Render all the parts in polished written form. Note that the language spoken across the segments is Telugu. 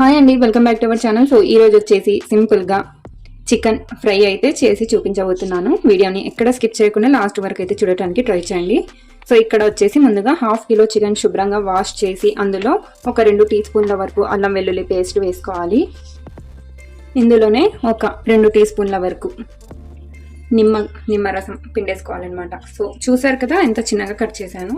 హాయ్ అండి, welcome back to our channel. So ఈ రోజు వచ్చేసి సింపుల్ గా చికెన్ ఫ్రై అయితే చేసి చూపించబోతున్నాను. వీడియోని ఎక్కడ స్కిప్ చేయకుండా లాస్ట్ వరకు అయితే చూడటానికి ట్రై చేయండి. సో ఇక్కడ వచ్చేసి ముందుగా 1/2 కిలో చికెన్ శుభ్రంగా వాష్ చేసి అందులో ఒక 2 టీ స్పూన్ల వరకు అల్లం వెల్లుల్లి పేస్ట్ వేసుకోవాలి. ఇందులోనే ఒక 2 టీ స్పూన్ల వరకు నిమ్మరసం పిండేసుకోవాలన్నమాట. సో చూసారు కదా ఎంత చిన్నగా కట్ చేశాను.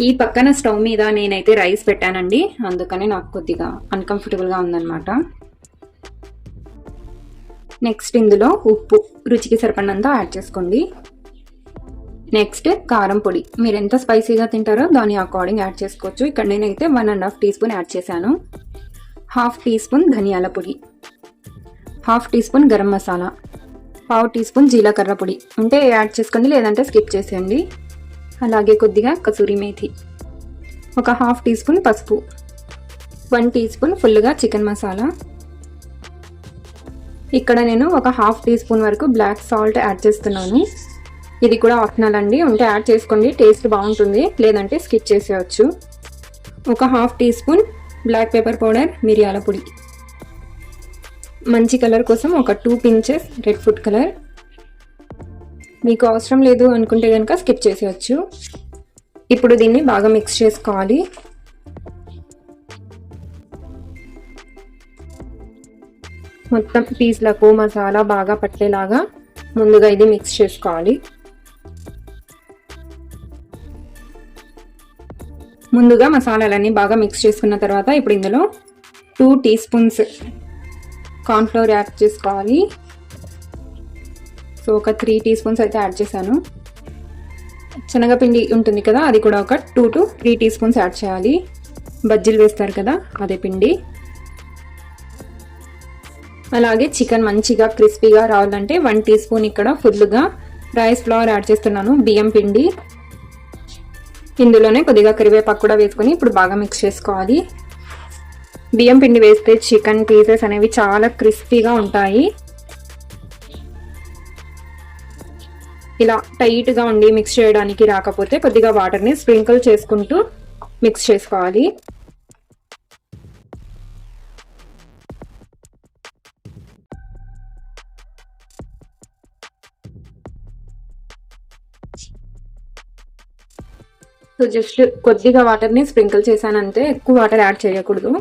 ఈ పక్కన స్టవ్ మీద నేనైతే రైస్ పెట్టానండి, అందుకని నాకు కొద్దిగా అన్కంఫర్టబుల్గా ఉందన్నమాట. నెక్స్ట్ ఇందులో ఉప్పు రుచికి సరిపడినంత యాడ్ చేసుకోండి. నెక్స్ట్ కారం పొడి, మీరు ఎంత స్పైసీగా తింటారో దాని అకార్డింగ్ యాడ్ చేసుకోవచ్చు. ఇక్కడ నేనైతే 1.5 టీ స్పూన్ యాడ్ చేశాను. 1/2 టీ స్పూన్ ధనియాల పొడి, 1/2 teaspoon garam masala, 1/2 teaspoon జీలకర్ర పొడి ఉంటే యాడ్ చేసుకోండి, లేదంటే స్కిప్ చేసేయండి. అలాగే కొద్దిగా కసూరి మేథి, ఒక 1/2 టీ స్పూన్ పసుపు, 1 టీ స్పూన్ ఫుల్గా చికెన్ మసాలా. ఇక్కడ నేను ఒక 1/2 టీ స్పూన్ వరకు బ్లాక్ సాల్ట్ యాడ్ చేస్తున్నాను. ఇది కూడా ఆప్షనల్ అండి, ఉంటే యాడ్ చేసుకోండి, టేస్ట్ బాగుంటుంది, లేదంటే స్కిప్ చేసేయచ్చు. ఒక 1/2 teaspoon black pepper powder మిరియాల పొడి, మంచి కలర్ కోసం ఒక 2 pinches రెడ్ ఫుడ్ కలర్. మీకు అవసరం లేదు అనుకుంటే కనుక స్కిప్ చేసేయచ్చు. ఇప్పుడు దీన్ని బాగా మిక్స్ చేసుకోవాలి. మొత్తం పీస్లకు మసాలా బాగా పట్టేలాగా ముందుగా ఇది మిక్స్ చేసుకోవాలి. ముందుగా మసాలాలన్నీ బాగా మిక్స్ చేసుకున్న తర్వాత ఇప్పుడు ఇందులో 2 టీ స్పూన్స్ కార్న్ఫ్లోర్ యాడ్ చేసుకోవాలి. సో ఒక 3 టీ స్పూన్స్ అయితే యాడ్ చేశాను. శనగపిండి ఉంటుంది కదా, అది కూడా ఒక 2 to 3 టీ స్పూన్స్ యాడ్ చేయాలి. బజ్జీలు వేస్తారు కదా అదే పిండి. అలాగే చికెన్ మంచిగా క్రిస్పీగా రావాలంటే 1 టీ స్పూన్ ఇక్కడ ఫుల్గా రైస్ ఫ్లవర్ యాడ్ చేస్తున్నాను, బియ్యం పిండి. ఇందులోనే కొద్దిగా కరివేపాకు కూడా వేసుకొని ఇప్పుడు బాగా మిక్స్ చేసుకోవాలి. బియ్యం పిండి వేస్తే చికెన్ పీసెస్ అనేవి చాలా క్రిస్పీగా ఉంటాయి. ఇలా టైట్గా ఉండి మిక్స్ చేయడానికి రాకపోతే కొద్దిగా వాటర్ని స్ప్రింకిల్ చేసుకుంటూ మిక్స్ చేసుకోవాలి. సో జస్ట్ కొద్దిగా వాటర్ని స్ప్రింకిల్ చేశానంతే, ఎక్కువ వాటర్ యాడ్ చేయకూడదు.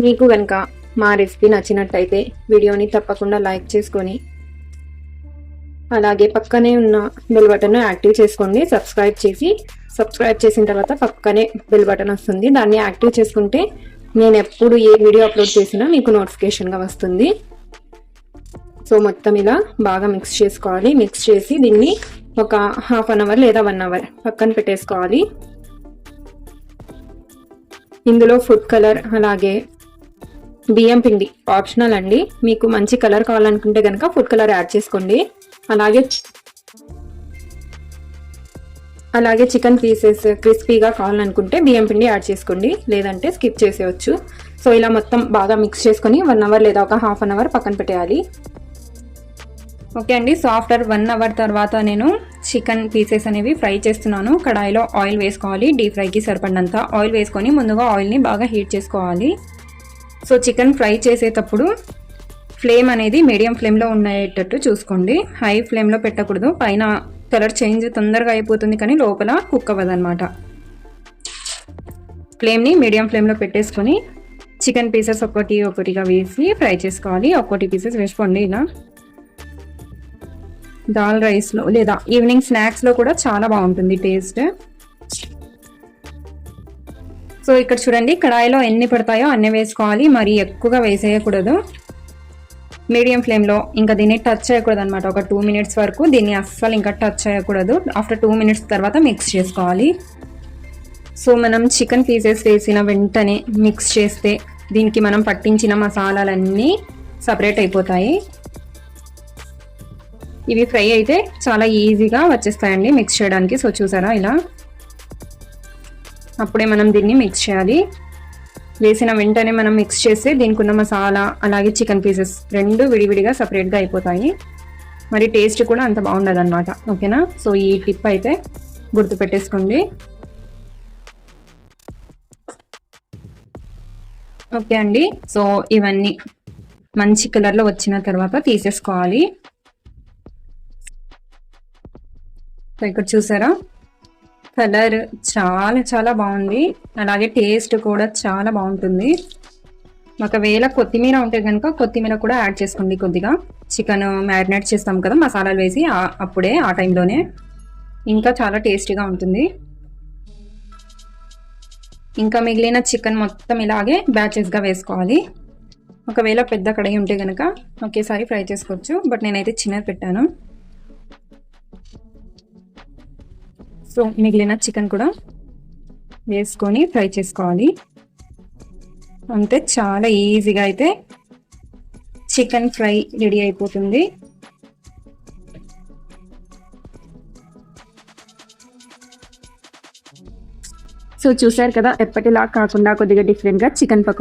మీకు కనుక మా రెసిపీ నచ్చినట్టయితే వీడియోని తప్పకుండా లైక్ చేసుకొని అలాగే పక్కనే ఉన్న బెల్ బటన్ యాక్టివ్ చేసుకోండి. సబ్స్క్రైబ్ చేసిన తర్వాత పక్కనే బెల్ బటన్ వస్తుంది, దాన్ని యాక్టివ్ చేసుకుంటే నేను ఎప్పుడు ఏ వీడియో అప్లోడ్ చేసినా మీకు నోటిఫికేషన్గా వస్తుంది. సో మొత్తం ఇలా బాగా మిక్స్ చేసుకోవాలి. మిక్స్ చేసి దీన్ని ఒక 1/2 అవర్ లేదా 1 అవర్ పక్కన పెట్టేసుకోవాలి. ఇందులో ఫుడ్ కలర్ అలాగే బియ్యం పిండి ఆప్షనల్ అండి, మీకు మంచి కలర్ కావాలనుకుంటే కనుక ఫుడ్ కలర్ యాడ్ చేసుకోండి. అలాగే చికెన్ పీసెస్ క్రిస్పీగా కావాలనుకుంటే బియ్యం పిండి యాడ్ చేసుకోండి, లేదంటే స్కిప్ చేసేయచ్చు. సో ఇలా మొత్తం బాగా మిక్స్ చేసుకొని 1 అవర్ లేదా ఒక 1/2 అవర్ పక్కన పెట్టేయాలి. ఓకే అండి, సో ఆఫ్టర్ 1 అవర్ తర్వాత నేను చికెన్ పీసెస్ అనేవి ఫ్రై చేస్తున్నాను. కడాయిలో ఆయిల్ వేసుకోవాలి, డీప్ ఫ్రైకి సరిపడినంత ఆయిల్ వేసుకొని ముందుగా ఆయిల్ని బాగా హీట్ చేసుకోవాలి. సో చికెన్ ఫ్రై చేసేటప్పుడు ఫ్లేమ్ అనేది మీడియం ఫ్లేమ్లో ఉండేటట్టు చూసుకోండి, హై ఫ్లేమ్లో పెట్టకూడదు. పైన కలర్ చేంజ్ తొందరగా అయిపోతుంది కానీ లోపల కుక్ అవ్వదన్నమాట. ఫ్లేమ్ని మీడియం ఫ్లేమ్లో పెట్టేసుకొని చికెన్ పీసెస్ ఒక్కొక్కటిగా వేసి ఫ్రై చేసుకోవాలి. ఒక్కొక్కటి పీసెస్ వేసుకోండి. ఇలా దాల్ రైస్లో లేదా ఈవినింగ్ స్నాక్స్లో కూడా చాలా బాగుంటుంది టేస్ట్. సో ఇక్కడ చూడండి, కడాయిలో ఎన్ని పడతాయో అన్నీ వేసుకోవాలి, మరి ఎక్కువగా వేసేయకూడదు. మీడియం ఫ్లేమ్లో ఇంకా దీన్ని టచ్ చేయకూడదు అనమాట. ఒక 2 minutes వరకు దీన్ని అస్సలు ఇంకా టచ్ చేయకూడదు. ఆఫ్టర్ 2 minutes తర్వాత మిక్స్ చేసుకోవాలి. సో మనం చికెన్ పీసెస్ వేసిన వెంటనే మిక్స్ చేస్తే దీనికి మనం పట్టించిన మసాలాలన్నీ సపరేట్ అయిపోతాయి. ఇవి ఫ్రై అయితే చాలా ఈజీగా వచ్చేస్తాయండి మిక్స్ చేయడానికి. సో చూసారా, ఇలా అప్పుడే మనం దీన్ని మిక్స్ చేయాలి. వేసిన వెంటనే మనం మిక్స్ చేస్తే దీనికి ఉన్న మసాలా అలాగే చికెన్ పీసెస్ 2 విడివిడిగా సపరేట్గా అయిపోతాయి. మరి టేస్ట్ కూడా అంత బాగుండదు అనమాట. ఓకేనా, సో ఈ టిప్ అయితే గుర్తుపెట్టేసుకోండి. ఓకే అండి, సో ఇవన్నీ మంచి కలర్లో వచ్చిన తర్వాత తీసేసుకోవాలి. సో ఇక్కడ చూసారా, కలర్ చాలా చాలా బాగుంది, అలాగే టేస్ట్ కూడా చాలా బాగుంటుంది. ఒకవేళ కొత్తిమీర ఉంటే కనుక కొత్తిమీర కూడా యాడ్ చేసుకోండి కొద్దిగా. చికెన్ మ్యారినేట్ చేస్తాం కదా మసాలాలు వేసి, అప్పుడే ఆ టైంలోనే ఇంకా చాలా టేస్టీగా ఉంటుంది. ఇంకా మిగిలిన చికెన్ మొత్తం ఇలాగే బ్యాచెస్గా వేసుకోవాలి. ఒకవేళ పెద్ద కడాయి ఉంటే కనుక ఒకేసారి ఫ్రై చేసుకోవచ్చు, బట్ నేనైతే చిన్నది పెట్టాను. సో మిగిలిన చికెన్ కూడా వేసుకొని ఫ్రై చేసుకోవాలి. అంతే, చాలా ఈజీగా అయితే చికెన్ ఫ్రై రెడీ అయిపోతుంది. సో చూసారు కదా, ఎప్పటిలా కాకుండా కొద్దిగా డిఫరెంట్గా చికెన్ పకోడీ